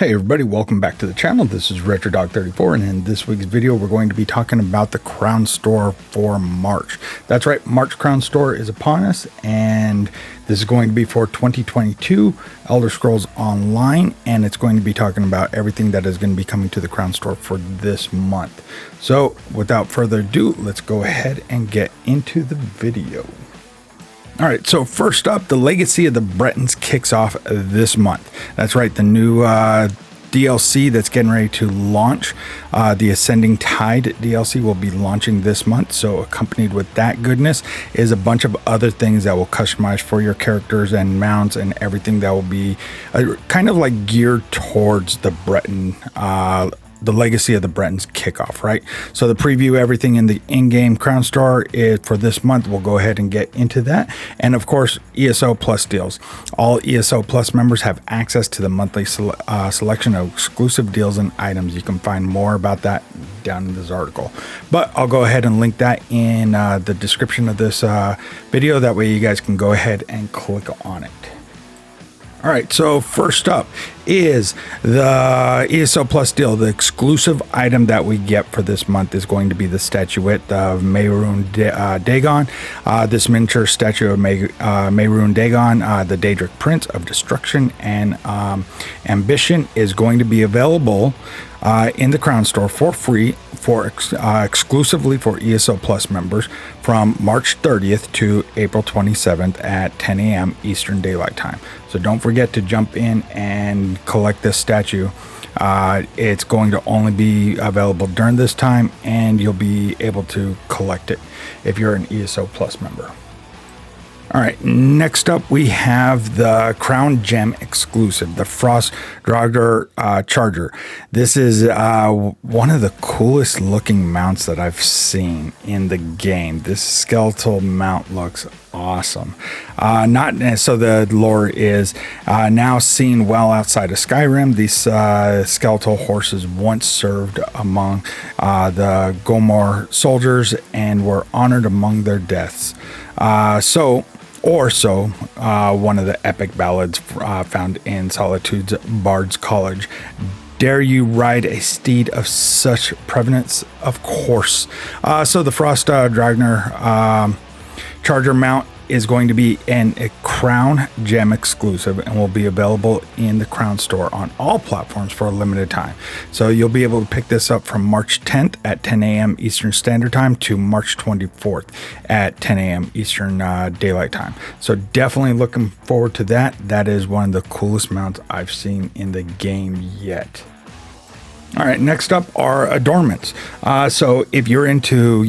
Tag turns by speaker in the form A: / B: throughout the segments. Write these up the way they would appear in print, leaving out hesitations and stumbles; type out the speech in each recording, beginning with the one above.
A: Hey everybody, welcome back to the channel. This is RetroDog34, and in this week's video we're going to be talking about the Crown Store for March. That's right, March Crown Store is upon us, and this is going to be for 2022 Elder Scrolls Online, and it's going to be talking about everything that is going to be coming to the Crown Store for this month. So without further ado, let's go ahead and get into the video. All right, so first up, the Legacy of the Bretons kicks off this month. That's right, the new DLC that's getting ready to launch. The Ascending Tide DLC will be launching this month. So accompanied with that goodness is a bunch of other things that will customize for your characters and mounts and everything that will be kind of like geared towards the Breton the Legacy of the Bretons kickoff, right? So the preview, everything in the in-game Crown Store is for this month. We'll go ahead and get into that. And of course, ESO Plus deals. All ESO Plus members have access to the monthly selection of exclusive deals and items. You can find more about that down in this article. But I'll go ahead and link that in the description of this video. That way you guys can go ahead and click on it. All right, so first up is the ESO Plus deal. The exclusive item that we get for this month is going to be the statuette of Mehrunes Dagon. This miniature statue of Mehrunes Dagon, the Daedric Prince of Destruction and Ambition, is going to be available in the Crown Store for free exclusively for ESO Plus members from March 30th to April 27th at 10 a.m. Eastern Daylight Time. So don't forget to jump in and collect this statue. It's going to only be available during this time, and you'll be able to collect it if you're an ESO Plus member. All right, next up we have the Crown Gem exclusive, the Frost Draugr Charger. This is one of the coolest looking mounts that I've seen in the game. This skeletal mount looks awesome. So the lore is now seen well outside of Skyrim. These skeletal horses once served among the Gomor soldiers and were honored among their deaths. One of the epic ballads found in Solitude's Bard's College. Dare you ride a steed of such prevalence? Of course. So the Frost Draugr Charger mount is going to be a Crown Gem exclusive and will be available in the Crown Store on all platforms for a limited time. So you'll be able to pick this up from March 10th at 10 a.m. Eastern Standard Time to March 24th at 10 a.m. Eastern Daylight Time. So definitely looking forward to that. That is one of the coolest mounts I've seen in the game yet. All right, next up are adornments. So if you're into,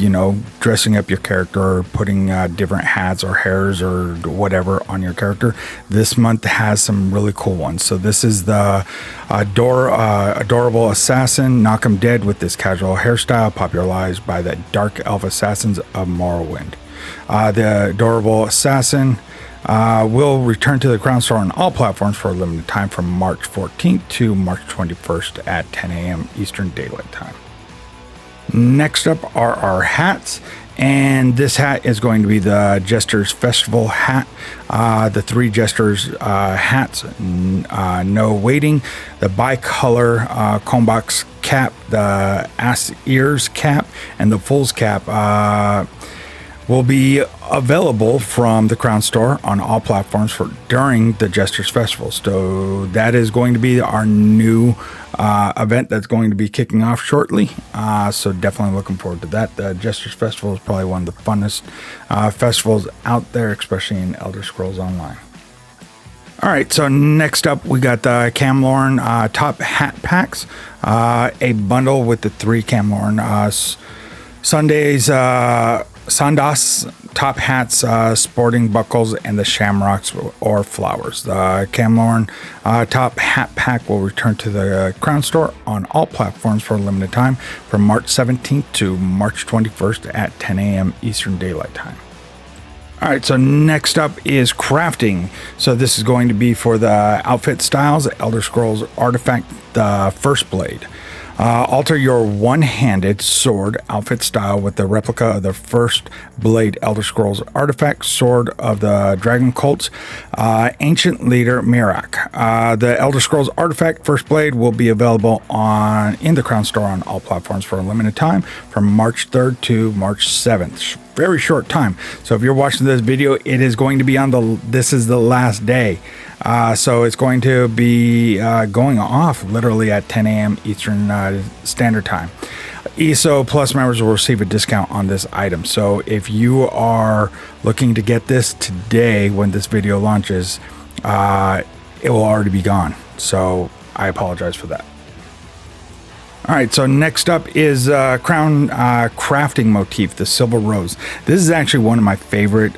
A: dressing up your character or putting different hats or hairs or whatever on your character, this month has some really cool ones. So this is the adorable assassin, Knock 'em Dead, with this casual hairstyle popularized by the Dark Elf Assassins of Morrowind. The adorable assassin will return to the Crown Store on all platforms for a limited time from March 14th to March 21st at 10 a.m. Eastern Daylight Time. Next up are our hats, and this hat is going to be the Jesters Festival hat. The three Jesters hats, no waiting, the bicolor combox cap, the ass ears cap, and the fool's cap will be available from the Crown Store on all platforms during the Jesters Festival. So that is going to be our new event that's going to be kicking off shortly. So definitely looking forward to that. The Jesters Festival is probably one of the funnest festivals out there, especially in Elder Scrolls Online. All right, so next up we got the Camlorn top hat packs, a bundle with the three Camlorn Sandas top hats, sporting buckles, and the shamrocks or flowers. The Camlorn top hat pack will return to the Crown Store on all platforms for a limited time from March 17th to March 21st at 10 a.m. Eastern Daylight Time. All right, so next up is crafting. So this is going to be for the outfit styles, Elder Scrolls Artifact, the First Blade. Alter your one-handed sword outfit style with the replica of the first blade Elder Scrolls artifact, Sword of the Dragon Cults, Ancient Leader Mirak. The Elder Scrolls artifact first blade will be available in the Crown Store on all platforms for a limited time from March 3rd to March 7th. Very short time. So if you're watching this video, it is going to be this is the last day. So it's going to be going off literally at 10 a.m. Eastern Standard Time. ESO Plus members will receive a discount on this item. So if you are looking to get this today when this video launches, it will already be gone. So I apologize for that. All right, so next up is Crown Crafting Motif, the Silver Rose. This is actually one of my favorite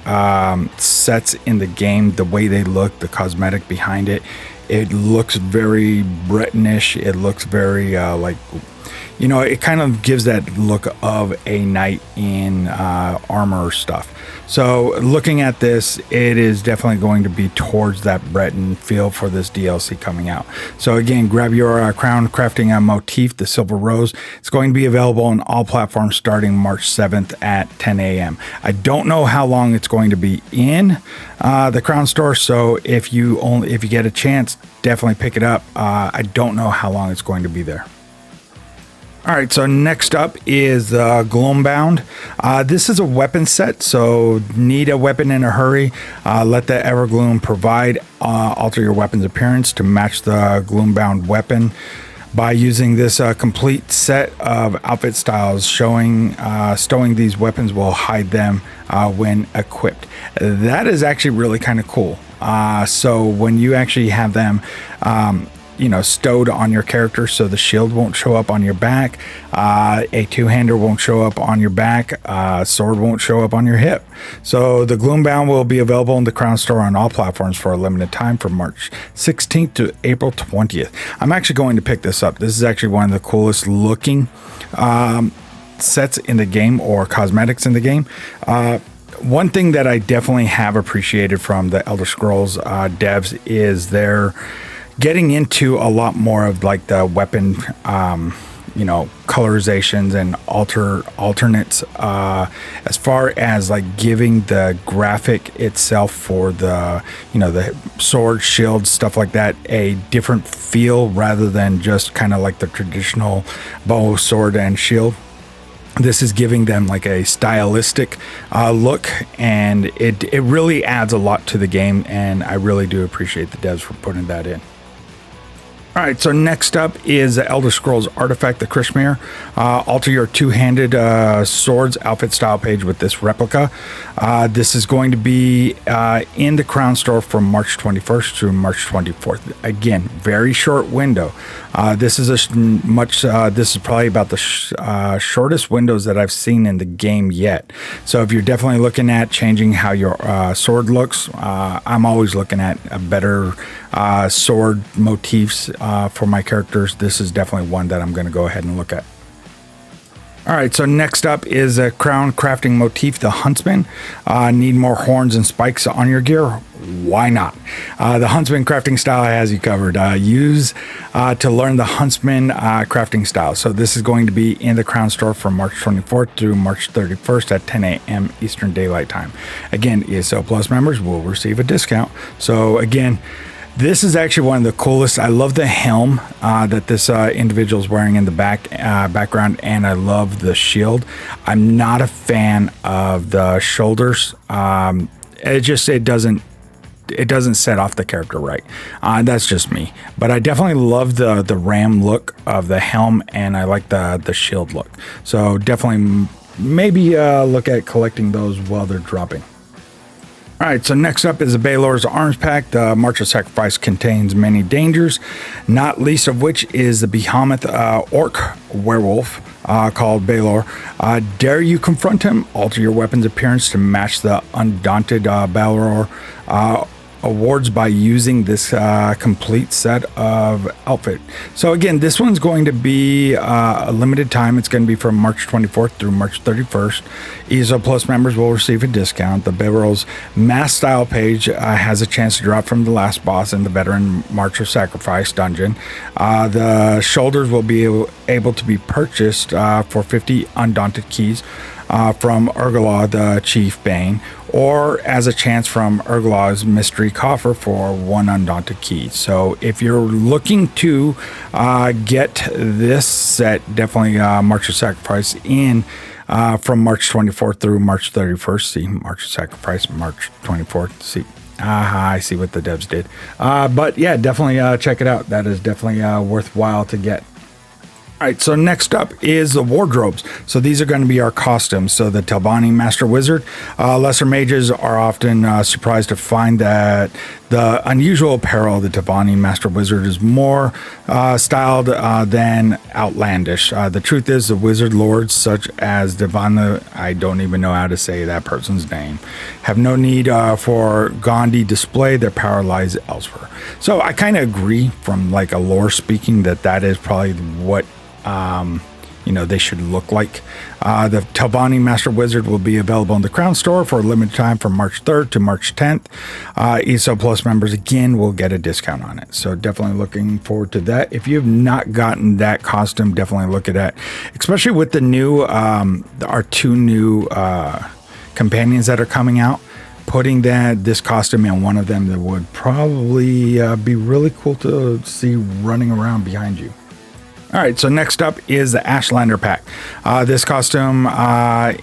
A: sets in the game. The way they look, the cosmetic behind it, it looks very Bretonish. It looks very like, you know, it kind of gives that look of a knight in armor stuff. So looking at this, it is definitely going to be towards that Breton feel for this DLC coming out. So again, grab your Crown Crafting Motif, the Silver Rose. It's going to be available on all platforms starting March 7th at 10 a.m. I don't know how long it's going to be in the Crown Store. So if you get a chance, definitely pick it up. I don't know how long it's going to be there. All right, so next up is Gloombound. This is a weapon set, so need a weapon in a hurry. Let the Evergloom provide. Alter your weapon's appearance to match the Gloombound weapon by using this complete set of outfit styles. Stowing these weapons will hide them when equipped. That is actually really kind of cool. So when you actually have them stowed on your character, so the shield won't show up on your back, a two-hander won't show up on your back, sword won't show up on your hip. So the Gloombound will be available in the Crown Store on all platforms for a limited time from March 16th to April 20th. I'm actually going to pick this up. This is actually one of the coolest looking sets in the game, or cosmetics in the game. One thing that I definitely have appreciated from the Elder Scrolls devs is their getting into a lot more of like the weapon, colorizations and alternates, as far as like giving the graphic itself for the sword, shield, stuff like that, a different feel rather than just kind of like the traditional bow, sword, and shield. This is giving them like a stylistic look, and it really adds a lot to the game, and I really do appreciate the devs for putting that in. All right, so next up is Elder Scrolls Artifact, the Krishmir. Alter your two-handed swords outfit style page with this replica. This is going to be in the Crown Store from March 21st to March 24th. Again, very short window. This is probably about the shortest windows that I've seen in the game yet. So if you're definitely looking at changing how your sword looks, I'm always looking at a better sword motifs for my characters. This is definitely one that I'm going to go ahead and look at. All right, so next up is a Crown Crafting Motif, the Huntsman. Need more horns and spikes on your gear? Why not? The Huntsman crafting style has you covered. Use to learn the Huntsman crafting style. So this is going to be in the Crown Store from March 24th through March 31st at 10 a.m. Eastern Daylight Time. Again, ESO Plus members will receive a discount. So again, this is actually one of the coolest. I love the helm that this individual is wearing in the background, and I love the shield. I'm not a fan of the shoulders. It doesn't set off the character right. That's just me. But I definitely love the ram look of the helm, and I like the shield look. So definitely maybe look at collecting those while they're dropping. All right, so next up is the Baylor's Arms Pack. The March of Sacrifice contains many dangers, not least of which is the behemoth orc werewolf called Baylor. Dare you confront him? Alter your weapon's appearance to match the undaunted Baylor. awards by using this complete set of outfit. So again, this one's going to be a limited time. It's going to be from March 24th through March 31st. ESO Plus members will receive a discount. The Baylor's mass style page has a chance to drop from the last boss in the veteran March of Sacrifice dungeon. The shoulders will be able to be purchased for 50 undaunted keys from Urgala, the Chief Bane, or as a chance from Urgala's Mystery Coffer for 1 undaunted key. So if you're looking to get this set, definitely March of Sacrifice in from March 24th through March 31st. See, March of Sacrifice, March 24th. See, I see what the devs did. But yeah, definitely check it out. That is definitely worthwhile to get. All right, so next up is the wardrobes. So these are going to be our costumes. So the Tabani Master Wizard. Lesser mages are often surprised to find that the unusual apparel of the Tabani Master Wizard is more styled than outlandish. The truth is, the Wizard Lords, such as Devana, I don't even know how to say that person's name, have no need for gaudy display. Their power lies elsewhere. So I kind of agree from like a lore speaking that is probably what they should look like. The Tabani Master Wizard will be available in the Crown Store for a limited time from March 3rd to March 10th. ESO Plus members again will get a discount on it. So definitely looking forward to that. If you've not gotten that costume, definitely look at that, especially with the new, our 2 new companions that are coming out. Putting this costume in one of them that would probably be really cool to see running around behind you. All right, so next up is the Ashlander Pack. This costume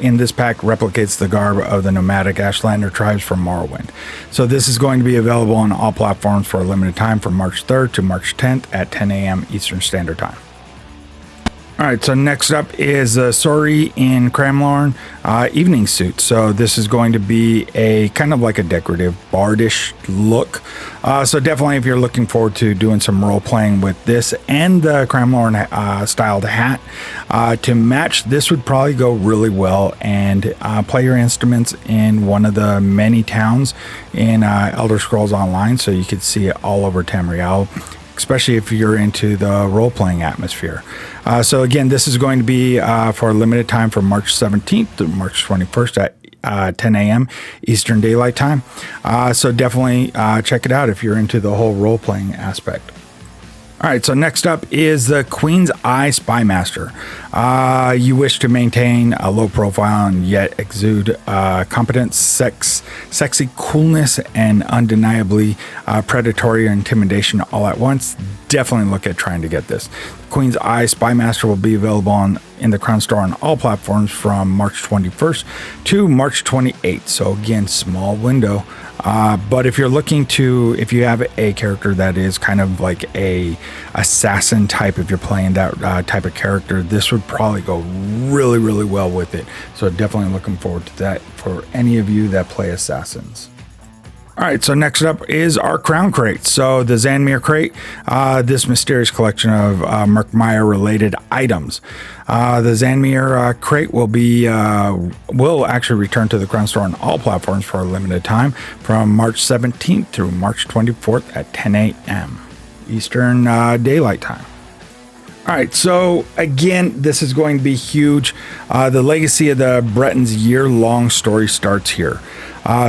A: in this pack replicates the garb of the nomadic Ashlander tribes from Morrowind. So this is going to be available on all platforms for a limited time from March 3rd to March 10th at 10 a.m. Eastern Standard Time. All right, so next up is Sori in Kremlin evening suit. So this is going to be a kind of like a decorative bardish look. So definitely if you're looking forward to doing some role playing with this and the Kremlin styled hat to match, this would probably go really well. And play your instruments in one of the many towns in Elder Scrolls Online, so you could see it all over Tamriel, especially if you're into the role-playing atmosphere. So again, this is going to be for a limited time from March 17th through March 21st at 10 a.m. Eastern Daylight Time. So definitely check it out if you're into the whole role-playing aspect. All right, so next up is the Queen's Eye Spymaster. You wish to maintain a low profile and yet exude competence, sexy coolness, and undeniably predatory intimidation all at once. Definitely look at trying to get this. Queen's Eye Spymaster will be available in the Crown Store on all platforms from March 21st to March 28th. So again, small window. But if you're looking to, if you have a character that is kind of like a assassin type, if you're playing that type of character, this would probably go really, really well with it. So definitely looking forward to that for any of you that play assassins. All right, so next up is our crown crate. So the Zanmir crate, this mysterious collection of Murkmire related items. The Zanmir crate will actually return to the Crown Store on all platforms for a limited time from March 17th through March 24th at 10 a.m. Eastern Daylight Time. All right, so again, this is going to be huge. The legacy of the Bretons' year-long story starts here.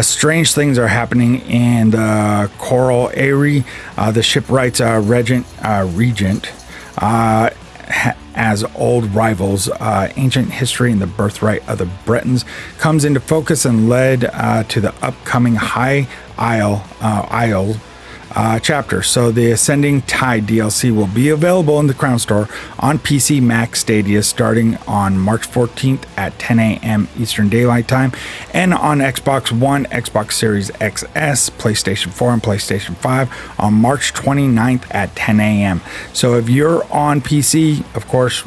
A: Strange things are happening in the Coral Eyrie. The shipwright's regent as old rivals. Ancient history and the birthright of the Bretons comes into focus and led to the upcoming High Isle chapter. So the Ascending Tide DLC will be available in the Crown Store on PC, Mac, Stadia starting on March 14th at 10 a.m. Eastern Daylight Time, and on Xbox One, Xbox Series XS, PlayStation 4, and PlayStation 5 on March 29th at 10 a.m. So if you're on PC, of course,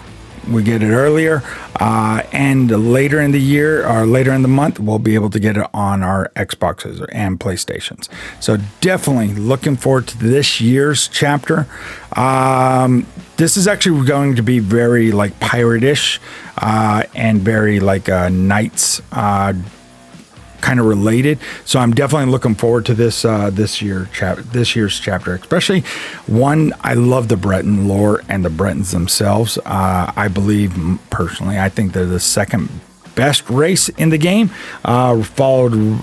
A: we get it earlier, and later in the year or later in the month, we'll be able to get it on our Xboxes and PlayStations. So definitely looking forward to this year's chapter. This is actually going to be very like pirate-ish and very like Knights kind of related. So I'm definitely looking forward to this year's chapter, especially one. I love the Breton lore and the Bretons themselves. I believe personally, I think they're the second best race in the game, followed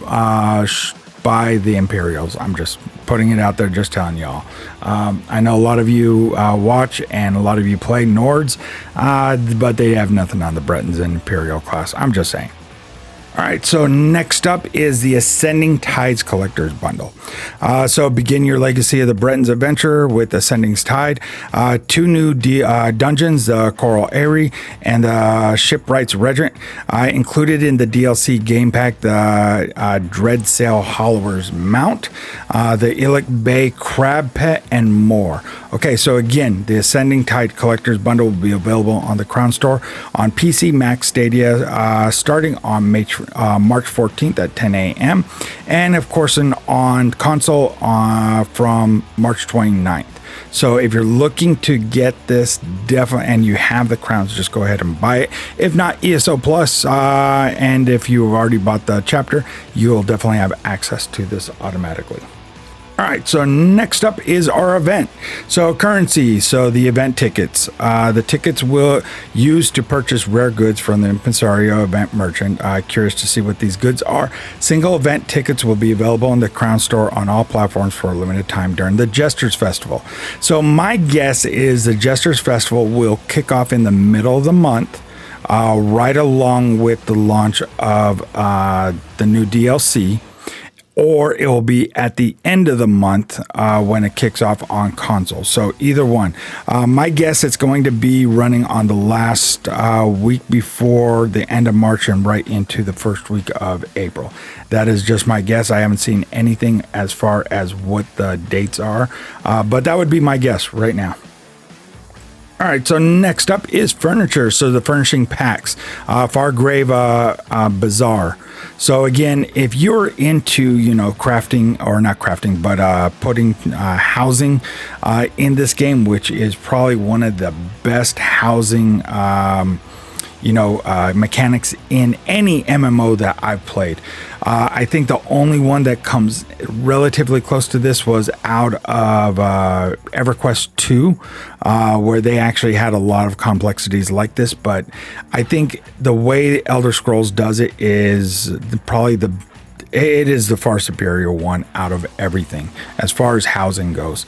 A: by the Imperials. I'm just putting it out there, just telling y'all. I know a lot of you watch and a lot of you play Nords, but they have nothing on the Bretons and Imperial class. I'm just saying. All right, so next up is the Ascending Tides Collector's Bundle. So begin your Legacy of the Bretons adventure with Ascending Tide. 2 new dungeons, the Coral Eyrie and the Shipwrights Regiment. Included in the DLC game pack, the Dreadcell Howler's Mount, the Elix Bay Crab Pet, and more. Okay, so again, the Ascending Tide Collector's Bundle will be available on the Crown Store on PC, Mac, Stadia, starting on March 14th at 10 a.m. and of course on console from March 29th. So if you're looking to get this, definitely, and you have the crowns, just go ahead and buy it. If not, ESO Plus, and if you've already bought the chapter, you'll definitely have access to this automatically. All right, so next up is our event. So currency, so the event tickets. The tickets will use to purchase rare goods from the Impresario event merchant. Curious to see what these goods are. Single event tickets will be available in the Crown Store on all platforms for a limited time during the Jesters Festival. So my guess is the Jesters Festival will kick off in the middle of the month, right along with the launch of the new DLC. Or it will be at the end of the month when it kicks off on console. So either one. My guess it's going to be running on the last week before the end of March and right into the first week of April. That is just my guess. I haven't seen anything as far as what the dates are, but that would be my guess right now. All right, so next up is furniture. So the Furnishing Packs, Fargrave Bazaar. So again, if you're into, crafting, or not crafting, but putting housing in this game, which is probably one of the best housing mechanics in any MMO that I've played. I think the only one that comes relatively close to this was out of EverQuest 2, where they actually had a lot of complexities like this. But I think the way Elder Scrolls does it is probably it is the far superior one out of everything as far as housing goes.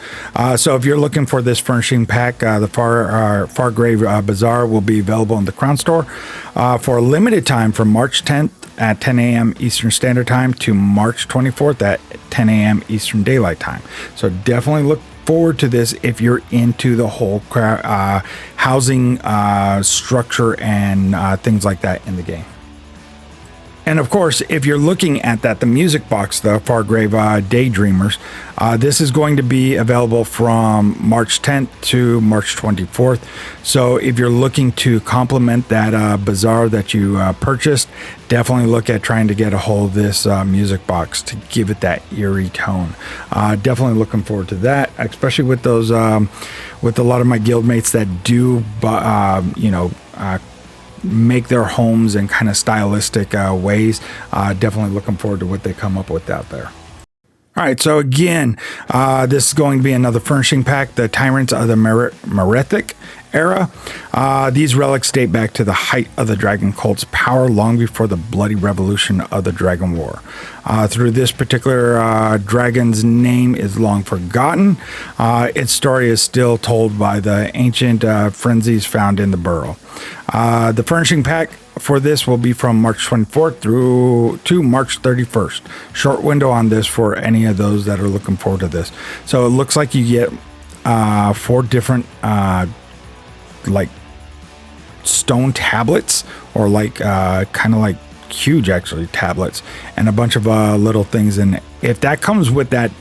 A: So if you're looking for this furnishing pack, the Fargrave Bazaar will be available in the Crown Store for a limited time from March 10th at 10 a.m. Eastern Standard Time to March 24th at 10 a.m. Eastern Daylight Time. So definitely look forward to this if you're into the whole housing structure and things like that in the game. And of course, if you're looking at that, the music box, the Fargrave Daydreamers, this is going to be available from March 10th to March 24th. So if you're looking to complement that bazaar that you purchased, definitely look at trying to get a hold of this music box to give it that eerie tone. Definitely looking forward to that, especially with those, with a lot of my guildmates that do, make their homes in kind of stylistic ways. Definitely looking forward to what they come up with out there. All right, so again, this is going to be another furnishing pack, the Tyrants of the Merethic era. These relics date back to the height of the Dragon Cult's power long before the bloody revolution of the Dragon War. Through this particular dragon's name is long forgotten. Its story is still told by the ancient frenzies found in the burrow. The furnishing pack for this will be from March 24th through to March 31st. Short window on this for any of those that are looking forward to this. So it looks like you get 4 different like stone tablets, or like kind of like huge actually tablets, and a bunch of little things. And if that comes with that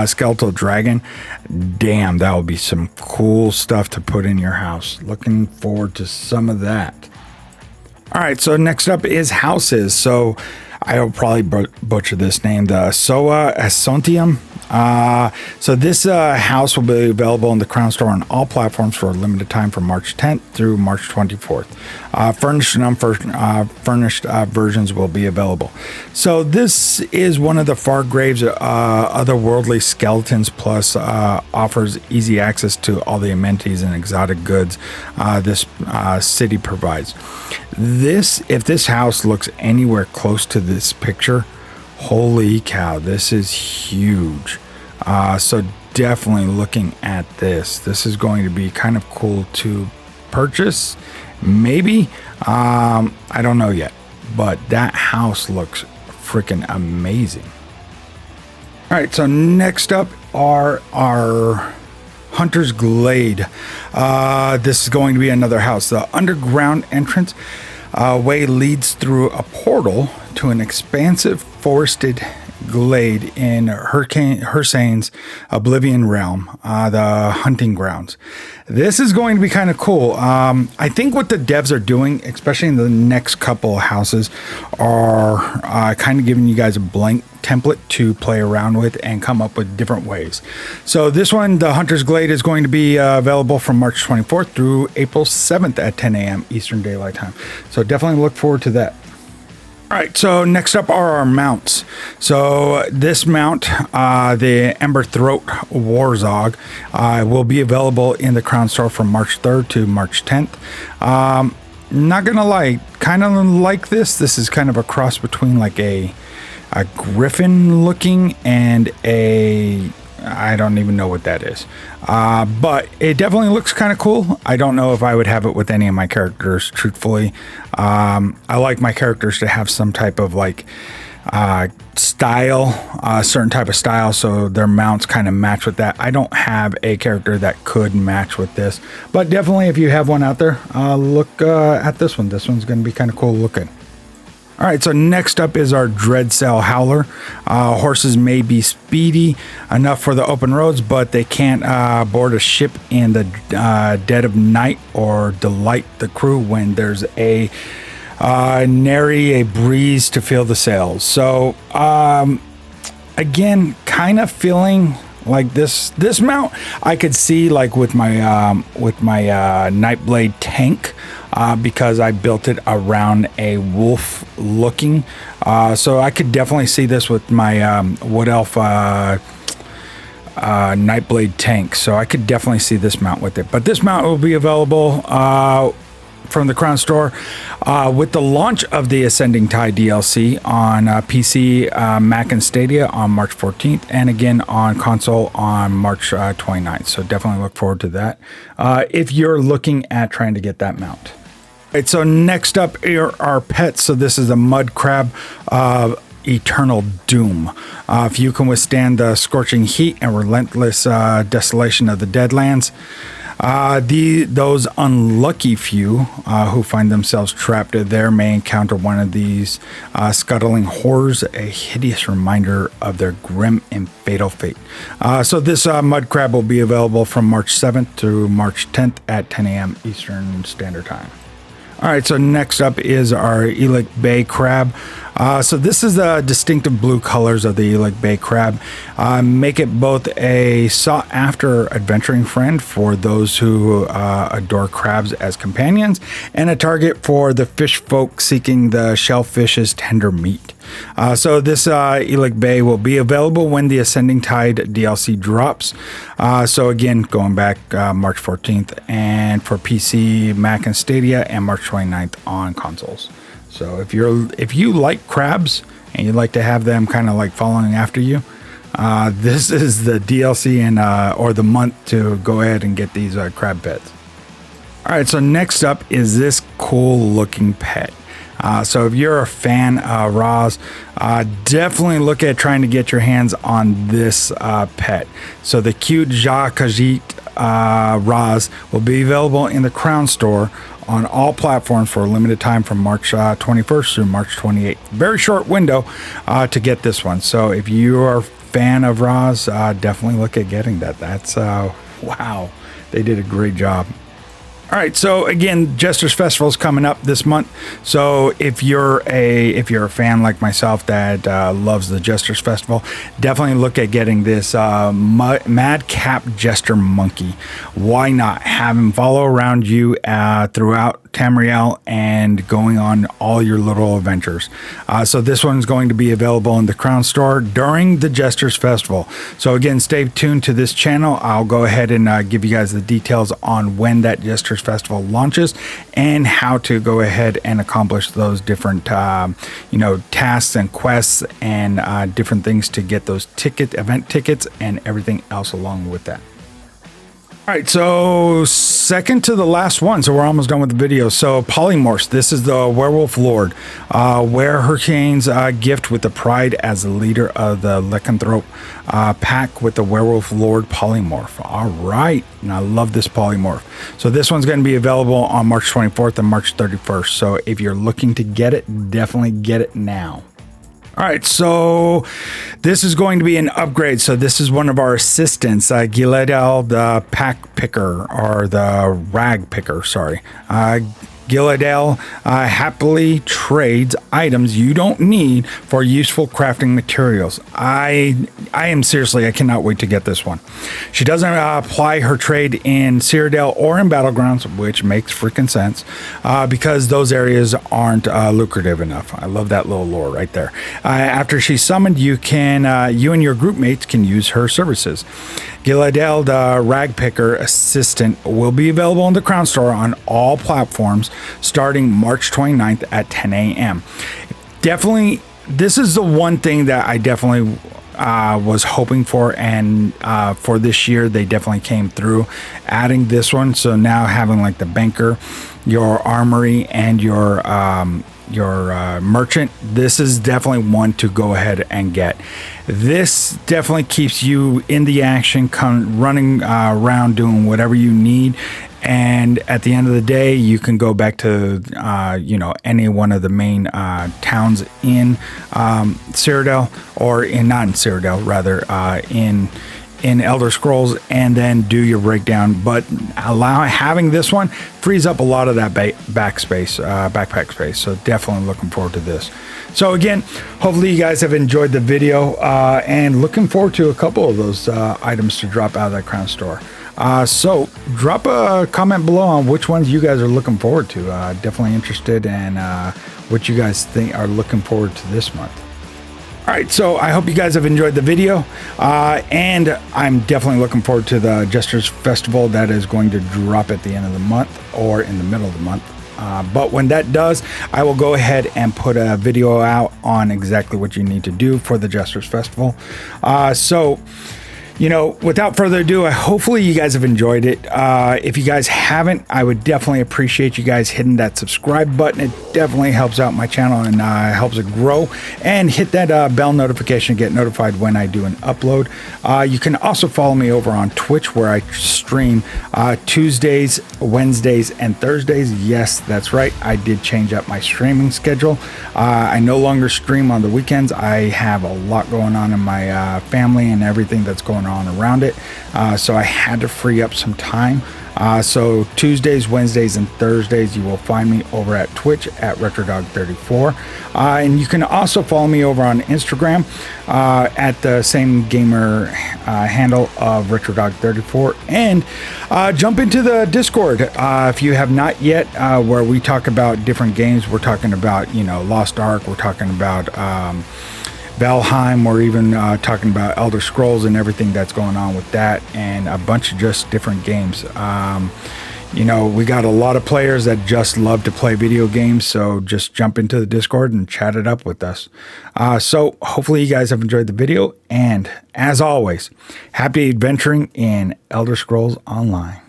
A: skeletal dragon, damn, that will be some cool stuff to put in your house. Looking forward to some of that. All right, so next up is houses. So I will probably butcher this name, the Soa Asontium. So this house will be available in the Crown Store on all platforms for a limited time from March 10th through March 24th. Furnished and unfurnished versions will be available. So this is one of the Fargrave's otherworldly skeletons, plus offers easy access to all the amenities and exotic goods this city provides. If this house looks anywhere close to this picture, holy cow, this is huge. So definitely looking at this. This is going to be kind of cool to purchase. Maybe. I don't know yet. But that house looks freaking amazing. All right, so next up are our Hunter's Glade. This is going to be another house. The underground entrance way leads through a portal to an expansive forested glade in Hursane's Oblivion Realm, the hunting grounds. This is going to be kind of cool. I think what the devs are doing, especially in the next couple of houses, are kind of giving you guys a blank template to play around with and come up with different ways. So this one, the Hunter's Glade, is going to be available from March 24th through April 7th at 10 a.m. Eastern Daylight Time. So definitely look forward to that. All right, so next up are our mounts. So this mount, the Ember Throat Warzog, will be available in the Crown Store from March 3rd to March 10th. Not gonna lie, kind of like this. This is kind of a cross between like a griffin looking and I don't even know what that is. But it definitely looks kind of cool. I don't know if I would have it with any of my characters, truthfully. I like my characters to have some type of like style, certain type of style, so their mounts kind of match with that. I don't have a character that could match with this, but definitely if you have one out there, look at this one. This one's going to be kind of cool looking. All right, so next up is our Dreadcell Howler. Horses may be speedy enough for the open roads, but they can't board a ship in the dead of night or delight the crew when there's nary a breeze to fill the sails. So again, kind of feeling like this mount I could see like with my Nightblade tank, because I built it around a wolf looking, so I could definitely see this with my Wood Elf Nightblade tank. So I could definitely see this mount with it, but this mount will be available from the Crown Store with the launch of the Ascending Tide DLC on PC, Mac, and Stadia on March 14th, and again on console on March 29th. So definitely look forward to that if you're looking at trying to get that mount. All right, so next up are our pets. So this is a mud crab Eternal Doom. If you can withstand the scorching heat and relentless desolation of the Deadlands, those unlucky few who find themselves trapped there may encounter one of these scuttling horrors, a hideous reminder of their grim and fatal fate. So this mud crab will be available from March 7th through March 10th at 10 a.m. Eastern Standard Time. All right, so next up is our Elix Bay Crab. So this is the distinctive blue colors of the Elix Bay Crab. Make it both a sought-after adventuring friend for those who adore crabs as companions, and a target for the fish folk seeking the shellfish's tender meat. So this Elix Bay will be available when the Ascending Tide DLC drops. So again, going back March 14th, and for PC, Mac, and Stadia, and March 29th on consoles. So if you like crabs and you like to have them kind of like following after you, this is the DLC and or the month to go ahead and get these crab pets. All right, so next up is this cool looking pet. So if you're a fan of Roz, definitely look at trying to get your hands on this pet. So the cute Jackajit Roz will be available in the Crown Store on all platforms for a limited time from March 21st through March 28th. Very short window to get this one. So if you are a fan of Roz, definitely look at getting that. That's wow, they did a great job. All right, so again, Jesters Festival is coming up this month. So if you're a fan like myself that loves the Jesters Festival, definitely look at getting this Madcap Jester Monkey. Why not have him follow around you throughout Tamriel and going on all your little adventures? So this one's going to be available in the Crown Store during the Jesters Festival. So again, stay tuned to this channel. I'll go ahead and give you guys the details on when that Jesters Festival launches and how to go ahead and accomplish those different tasks and quests and different things to get those event tickets and everything else along with that. All right, so second to the last one, so we're almost done with the video. So Polymorphs, this is the Werewolf Lord. Wear Hurricane's gift with the pride as the leader of the Lycanthrope pack with the Werewolf Lord Polymorph. All right, and I love this Polymorph. So this one's going to be available on March 24th and March 31st. So if you're looking to get it, definitely get it now. All right, so this is going to be an upgrade. So this is one of our assistants, Giladel, the pack picker, or the rag picker, sorry. Giladel happily trades items you don't need for useful crafting materials. I am seriously, I cannot wait to get this one. She doesn't apply her trade in Cyrodiil or in Battlegrounds, which makes freaking sense, because those areas aren't lucrative enough. I love that little lore right there. After she's summoned, you and your group mates can use her services. Giladel, the rag picker assistant, will be available in the Crown Store on all platforms starting March 29th at 10 a.m. Definitely, this is the one thing that I definitely was hoping for, and for this year they definitely came through adding this one. So now having like the banker, your armory, and your merchant, this is definitely one to go ahead and get. This definitely keeps you in the action, running around doing whatever you need, and at the end of the day you can go back to any one of the main towns in Cyrodiil, or not in Cyrodiil, rather in Elder Scrolls, and then do your breakdown. But having this one frees up a lot of that backpack space. So definitely looking forward to this. So again, hopefully you guys have enjoyed the video, and looking forward to a couple of those items to drop out of that Crown Store. So drop a comment below on which ones you guys are looking forward to. Definitely interested in what you guys think are looking forward to this month. All right, so I hope you guys have enjoyed the video, and I'm definitely looking forward to the Jesters Festival that is going to drop at the end of the month or in the middle of the month. But when that does, I will go ahead and put a video out on exactly what you need to do for the Jesters Festival. Without further ado, hopefully you guys have enjoyed it. If you guys haven't, I would definitely appreciate you guys hitting that subscribe button. It definitely helps out my channel and helps it grow. And hit that bell notification to get notified when I do an upload. You can also follow me over on Twitch, where I stream Tuesdays, Wednesdays, and Thursdays. Yes, that's right. I did change up my streaming schedule. I no longer stream on the weekends. I have a lot going on in my family and everything that's going on around it, so I had to free up some time. So Tuesdays, Wednesdays, and Thursdays you will find me over at Twitch at RetroDog34, and you can also follow me over on Instagram at the same gamer handle of RetroDog34, and jump into the Discord if you have not yet, where we talk about different games. We're talking about Lost Ark, we're talking about Valheim, or even talking about Elder Scrolls and everything that's going on with that, and a bunch of just different games. We got a lot of players that just love to play video games, so just jump into the Discord and chat it up with us. So hopefully you guys have enjoyed the video, and as always, happy adventuring in Elder Scrolls Online.